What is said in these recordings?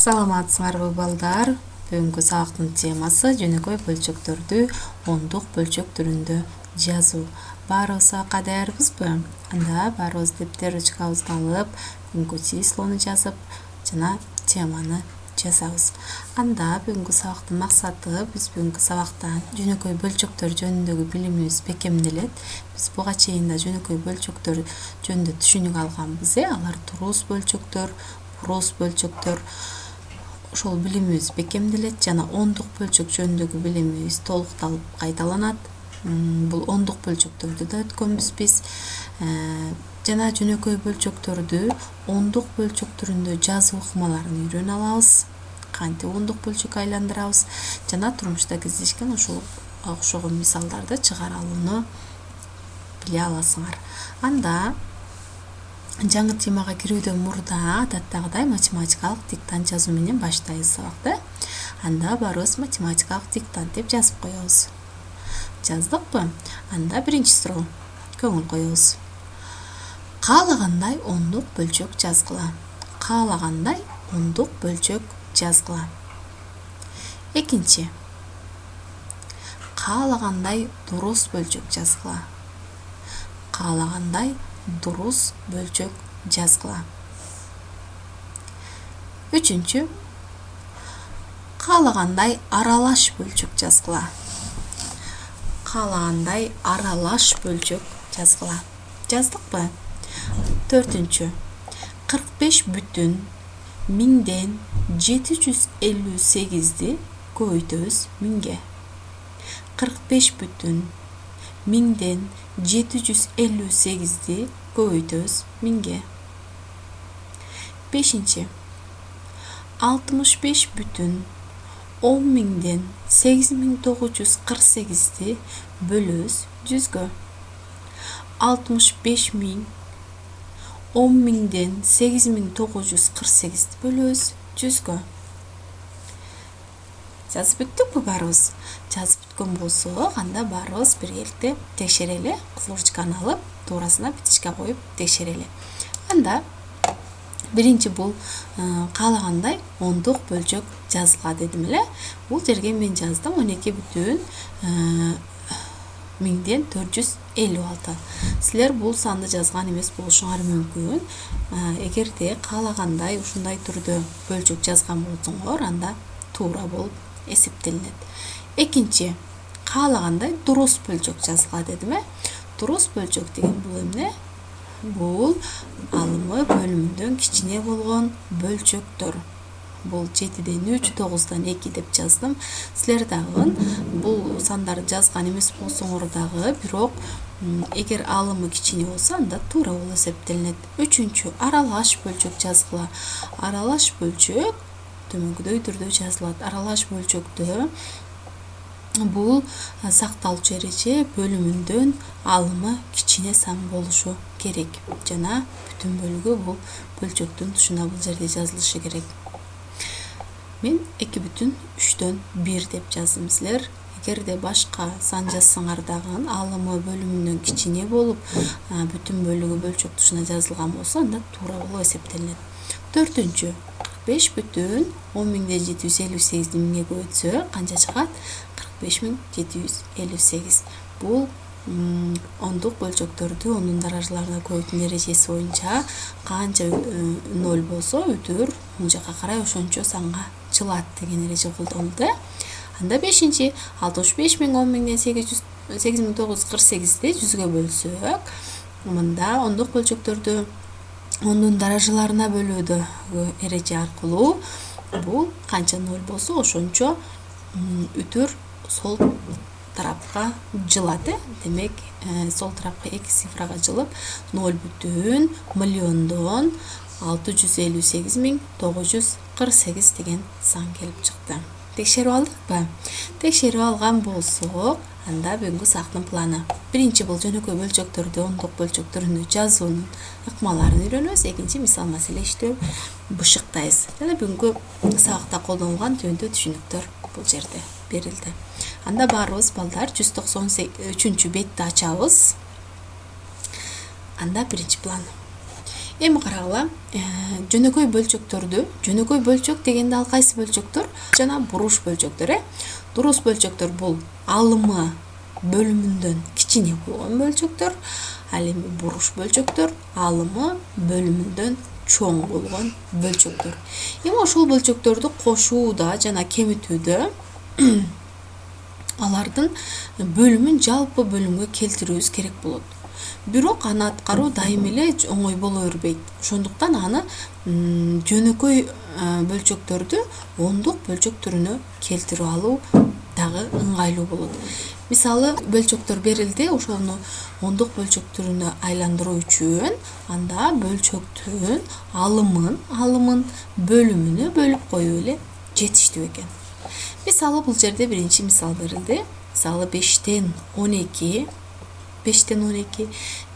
Саламатсыңарбы балдар? Бүгүнкү сабактын темасы жөнөкөй бөлчөктөрдү ондук бөлчөк түрүндө жазуу. Баарыбыз сабакка даярбызбы? Анда баарыбыз дептер ручкабызды алып, бүгүнкү числону жазып, жана теманы жазабыз. Анда бүгүнкү сабактын максаты биз бүгүнкү сабакта жөнөкөй бөлчөктөр жөнүндөгү билимибиз бекемделет. Биз буга чейин да жөнөкөй бөлчөктөр жөнүндө түшүнүк алганбыз. Алар туруз бөлчөктөр, бурус бөлчөктөр. Ошол билимибиз бекемделет жана ондук бөлчөк жөнүндөгү билимибиз толукталып кайталанат. Бул ондук бөлчөктөрдү да өткөнбүз биз. Жана жөнөкөй бөлчөктөрдү ондук бөлчөк түрүндө жазуу ыкмаларын үйрөнө алабыз. Кантип ондук бөлчөккө айландырабыз жана турмушта кездешкен ошол окшогон мисалдарды чыгара алууну биле аласыңар. Анда жаңы темага кирүүдөн мурда адаттагыдай математикалык диктант жазуу менен баштайбыз сабакты. Анда баарыбыз математикалык диктант деп жазып коебуз. Жаздыкпы? Анда биринчи суроо. Көңүл коебуз. Каалагандай ондук бөлчөк жазгыла. Каалагандай ондук бөлчөк жазгыла. Экинчи. Каалагандай дурус бөлчөк жазгыла. Каалагандай дурус бөлчөк жазгыла. Үчүнчү. Каалагандай аралаш бөлчөк жазгыла. Каалагандай аралаш бөлчөк жазгыла. Жаздыкпы? Төртүнчү. 45 бүтүн 1000ден 758ди көбөйтөбүз 1000ге. 45 бүтүн 1000ден 758ди көбөйтөбүз 1000ге. Бешинчи. 65 бүтүн 10.000ден 8948ди бөлөбүз 100гө. 65.000 10.000ден 8948ди бөлөбүз 100гө. Жазып бүттүкпү баарыбыз? Жазып бүткөн болсок, анда баарыбыз биргеликте текшерели. Кызыл ручканы алып, туурасына битишке коюп текшерели. Анда биринчи бул каалагандай ондук бөлчөк жазгыла дедим эле. Бул жерге мен жаздым 12 бүтүн 1000ден 456. Силер бул санды жазган эмес болушуңар мүмкүн. Эгерде каалагандай ушундай түрдө бөлчөк жазган болсоңор, анда туура болуп эсептелинет. Экинчи. Каалагандай дурус бөлчөк жазгыла дедим. Дурус бөлчөк деген бул эмне? Бул алымы бөлүмүндөн кичине болгон бөлчөктөр. Бул 7ден 3, 9дан 2 деп жаздым. Силер дагы бул сандарды жазган эмес болсоңор дагы, бирок эгер алымы кичине болсо, анда туура болуп эсептелинет. Үчүнчү. Аралаш бөлчөк жазгыла. Аралаш бөлчөк төмөнкүдөй түрдө жазылат. Аралаш бөлчөктө бул сакталчу эреже бөлүмүндөн алымы кичине сан болушу керек. Жана бүтүн бөлүгү бул бөлчөктүн тушуна бул жерде жазылышы керек. Мен 2,3/1 деп жаздым. Силер эгерде башка сан жазсаңар дагы, алымы бөлүмүнөн кичине болуп, бүтүн бөлүгү бөлчөк тушуна жазылган болсо, анда туура болуп эсептелинет. Төртүнчү. 5 бүтүн 10.000ден 758ди 1000ге көбөйтсө канча чыгат? 45.758. Бул ондук бөлчөктөрдү ондун даражаларына көбөйтүүнүн эрежеси боюнча канча 0 болсо өтөр оң жакка карай ошончо санга чылат деген эреже колдонулду. Анда бешинчи. 65.000 10.000ден 8948ди 100гө бөлсөк, мында ондук бөлчөктөрдү ондун даражаларына бөлүүдөгү эреже аркылуу бул канча 0 болсо ошончо өтөр сол тарапка жылат. Демек, сол тарапка 2 цифрага жылып 0 бүтүн миллиондон 658.948 деген сан келип чыкты. Текшерип алдыкпы? Текшерип алган болсок, анда бүгүнкү сабактын планы. Биринчи бул жөнөкөй бөлчөктөрдү ондук бөлчөк түрүндө жазуунун ыкмаларын үйрөнөбүз. Экинчи мисал маселе иштөө бышыктайбыз. Жана бүгүнкү сабакта колдонулган түйүндө түшүнүктөр бул жерде берилди. Анда баарыбыз балдар 193 бетти ачабыз. Анда биринчи план. Эми карагыла, жөнөкөй бөлчөк дегенде ал кайсы бөлчөктөр? Жана буруш бөлчөктөр, Дурус бөлчөктөр бул алымы бөлүмүндөн кичине болгон бөлчөктөр. Ал эми буруш бөлчөктөр алымы бөлүмүндөн чоң болгон бөлчөктөр. Эми ошол бөлчөктөрдү кошууда жана кемитүүдө алардын бөлүмүн жалпы бөлүмгө келтирүүбүз керек болот. Бирок аны аткаруу дайым эле оңой боло бербейт. Ошондуктан аны жөнөкөй бөлчөктөрдү ондук бөлчөк түрүнө келтирип алуу дагы ыңгайлуу болот. Мисалы, бөлчөктөр берилди, ошону ондук бөлчөк түрүнө айландыруу үчүн анда бөлчөктүн алымын бөлүмүнө бөлүп коюу эле жетиштүү экен. Мисалы, бул жерде биринчи мисал берилди. Мисалы 5-тен 12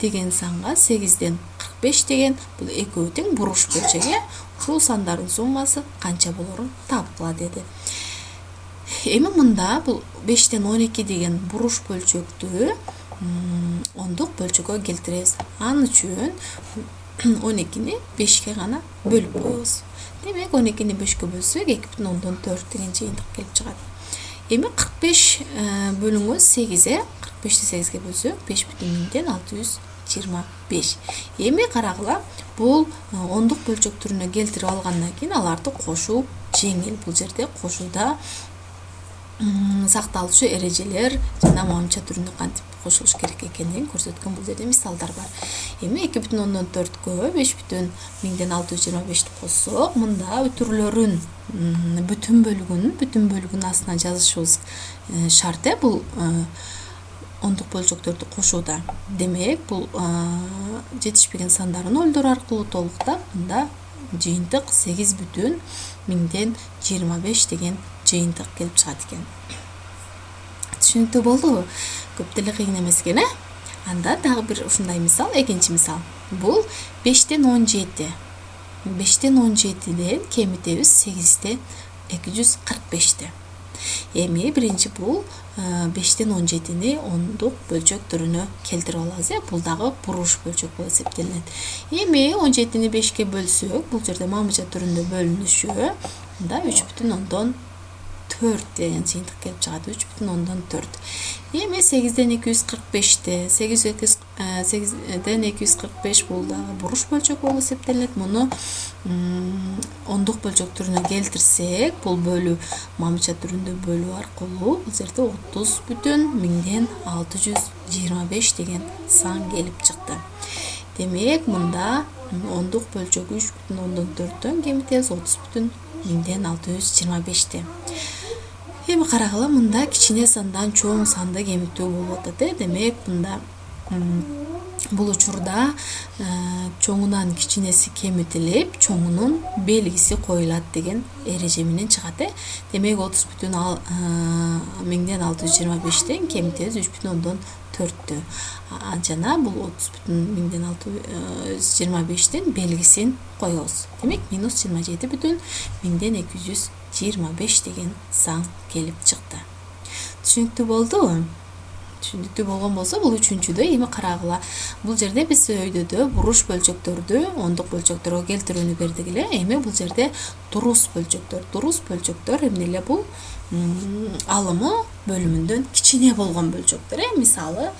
деген санга 8-ден 45 деген бул экөө тең буруш бөлчөк. Ушул сандардын суммасы канча болорун тапкыла деди. Эми мында бул 5-тен 12 деген буруш бөлчөктү ондук бөлчөккө келтиребиз. Ал үчүн 12-ни 5-ке гана бөлүп коебуз. Демек 12-ни 5-ке бөлсөк 2,4 деген жыйынтык келип чыгат. Эми 45 бөлүнгөн 8 45-ти 8-ге бөлсөк 5,625. Эми карагыла, бул ондук бөлчөк түрүнө келтирип алгандан кийин аларды кошуу жеңил. Бул жерде кошууда сакталуучу эрежелер жана мамча түрүндө кантип кошулуш керек экендигин көрсөткөн бул жерде мисалдар бар. Эми 2,4кө 5,625 коссок, мында өтүрлөрүн бүтүн бөлүгүнүн астына жазышыбыз шарт. Бул ондук бөлчөктөрдү кошууда. Демек, бул жетишпеген сандарын нолдор аркылуу толуктап, мында жыйынтык 8,1025 деген жыйынтык келип чыгат экен. Түшүнүктүү болдубу? Көп деле кыйын эмес экен, Анда дагы бир ушундай мисал, экинчи мисал. Бул 5-тен 17. 5-тен 17ден кемитебиз 8-тен 245-ти. Эми биринчи бул 5-тен 17-ни ондук бөлчөк түрүнө келтирип алабыз. Бул дагы буруш бөлчөк болуп эсептелинет. Эми 17-ни 5-ке бөлсөк, бул жерде мамча түрүндө бөлүнүшү, мында 3,4 деген жыйынтык келип чыгат. 3,4. Эми 8-ден 245-ти, 8-ден 245 бул дагы буруш бөлчөк болуп эсептелинет. Муну ондук бөлчөк түрүнө келтирсек, бул бөлүү мамча түрүндө бөлүү аркылуу бул жерде 30,625 деген сан келип чыкты. Демек, мында ондук бөлчөк 3,4дөн кемитебиз 30,625-ти. Эми карагыла, мында кичине сандан чоң санды кемитүү болуп атат. Демек, мында бул учурда чоңунан кичинеси кемитилип, чоңунун белгиси коюлат деген эреже менен чыгат. Демек, 30,625-тен кемитебиз 3,4-тү. Жана бул 30,625-тен белгисин коебуз. Демек, минус 27,225 деген сан келип чыкты. Түшүнүктүү болдубу? Түшүнүктүү болгон болсо, бул үчүнчүдө. Эми карагыла, бул жерде биз өйдөдө буруш бөлчөктөрдү ондук бөлчөктөргө келтирүүнү бердик эле. Эми бул жерде дурус бөлчөктөр эмне эле бул? Алымы бөлүмүндөн кичине болгон бөлчөктөр. Мисалы,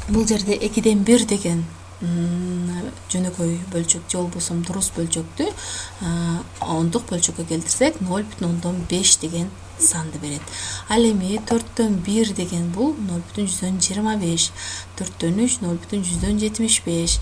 бул жерде 2-ден 1 деген жөнөкөй бөлчөк же болбосо дурус бөлчөктү ондук бөлчөккө келтирсек 0,5 деген санды берет. Ал эми 4-төн 1 деген бул 0,125, 4-төн 3 0,175.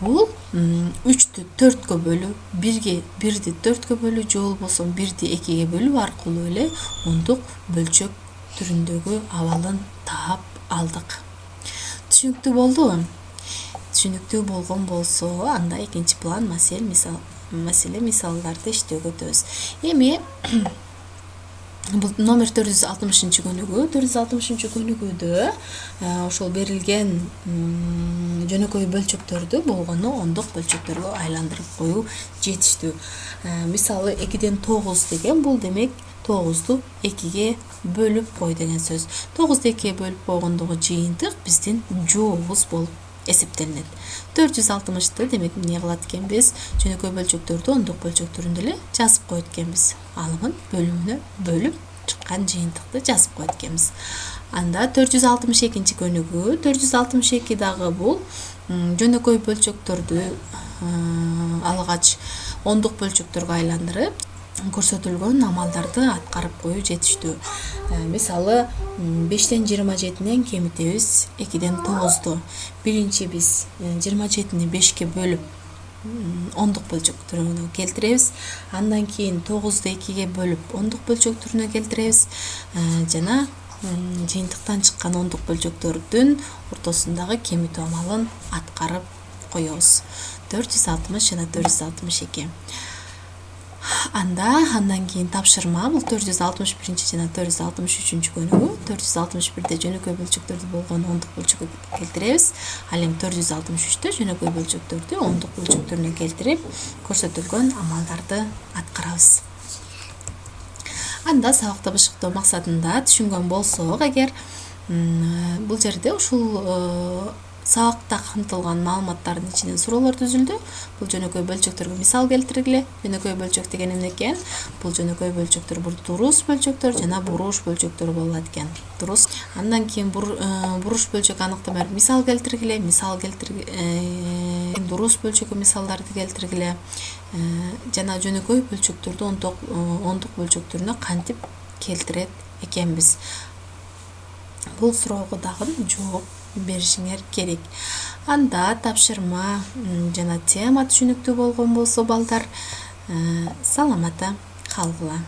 Бул 3-тү 4кө бөлүү, 1-ди 4кө бөлүү же болбосо 1-ди 2ге бөлүү аркылуу эле ондук бөлчөк түрүндөгү абалын таап алдык. Түшүнүктүү болдубу? Түшүнүктүү болгон болсо, анда экинчи план маселе мисалдарды иштөөгө өтөбүз. Эми бул номер 460-көнүгүүдө ошол берилген жөнөкөй бөлчөктөрдү болгону ондук бөлчөктөргө айландырып коюу жетиштүү. Мисалы, 2-ден 9 деген бул демек 9-ду 2ге бөлүп кой деген сөз. 9-ду 2ге бөлүп койгондогу жыйынтык биздин жообуз болуп эсептелинет. 460-ты демек эмне кылат экенбиз? Жөнөкөй бөлчөктөрдү ондук бөлчөк түрүндө эле жазып коет экенбиз. Алымын бөлүмүнө бөлүп чыккан жыйынтыкты жазып коет экенбиз. Анда 462-нчи көнүгүү. 462 дагы бул жөнөкөй бөлчөктөрдү алгач ондук бөлчөктөргө айландырып көрсөтүлгөн амалдарды аткарып коюу жетиштүү. Мисалы 5-тен 27-нен кемитебиз 2-ден 9-ду. Биринчи биз 27-ни 5-ке бөлүп ондук бөлчөк түрүнө келтиребиз. Андан кийин 9-ду 2-ге бөлүп ондук бөлчөк түрүнө келтиребиз. Жана жыйынтыктан чыккан ондук бөлчөктөрдүн ортосундагы кемитүү амалын аткарып коебуз. 460 жана 462. Андан кийин тапшырма бул 461 жана 463 көнүгүү. 461-де жөнөкөй бөлчөктөрдү болгон ондук бөлчөккө келтиребиз. Ал эми 463-тө жөнөкөй бөлчөктөрдү ондук бөлчөктөрүнө келтирип, көрсөтүлгөн амалдарды аткарабыз. Анда сабакты бышыктоо максатында түшүнгөн болсок, эгер бул жерде ушул сабакта камтылган маалыматтардын ичинен суроолор түзүлдү. Бул жөнөкөй бөлчөктөргө мисал келтиргиле. Жөнөкөй бөлчөк деген эмне экен? Бул жөнөкөй бөлчөктөр дурус бөлчөктөр жана буруш бөлчөктөр болот экен. Дурус. Андан кийин буруш бөлчөк аныктама берип мисал келтиргиле. Дурус бөлчөккө мисалдарды келтиргиле. Жана жөнөкөй бөлчөктөрдү ондук бөлчөктөрүнө кантип келтирет экенбиз? Бул суроого дагы жооп беришиңер керек. Анда тапшырма жана тема түшүнүктүү болгон болсо балдар, саламатта калгыла.